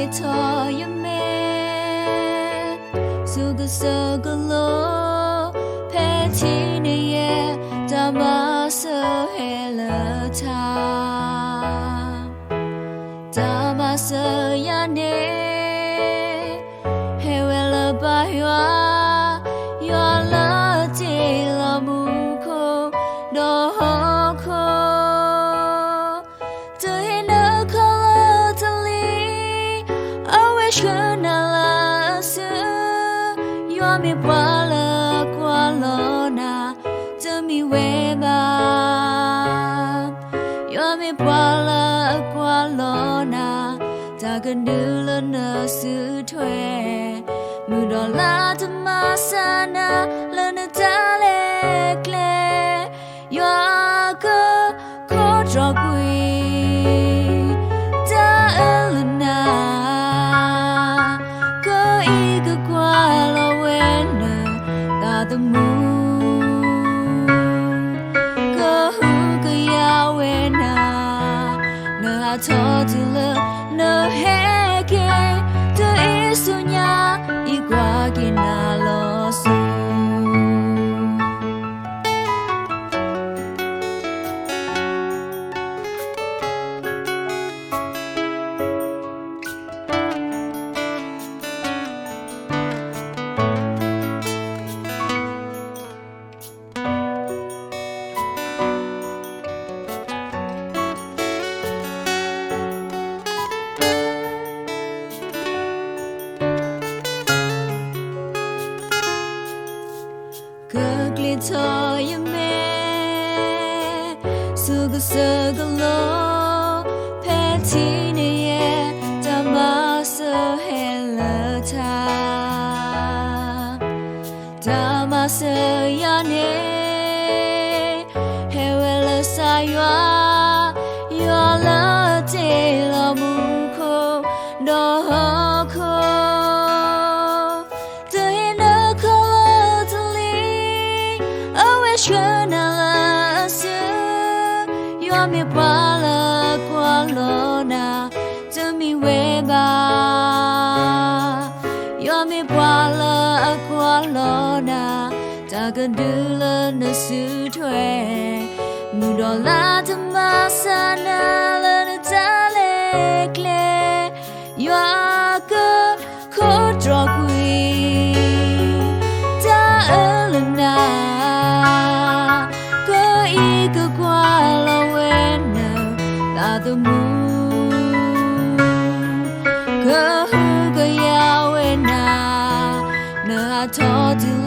glitter you made Sugalo Petine Damasa Helata Damasa Yane Hewela Baywa Your love Lamuko Dohoko To him no color to leave I wish you You are me Wala Kualona To me Weba You are me Wala Kualona Taganula Nasu Twe Mudola to Masana Lana Dale Claire You are good Kodrogui Da Elena Go Ega Kuala Wena Da the moon Go Huga Yawena No I told you look No heke To Isunya Iguagina Losu Glitter you made Sugalo Petine Damasa Helata Damasa Yane Hewela Saywa Your love Lamuko Dohoko You are me Wala Kualona To me Weba You are me Wala Kualona Tagadula Nasu Twe Mudola to Masana Lana Dale Claire You are good Kodrogui Da Elena The moon Go Huga Yawena No I told you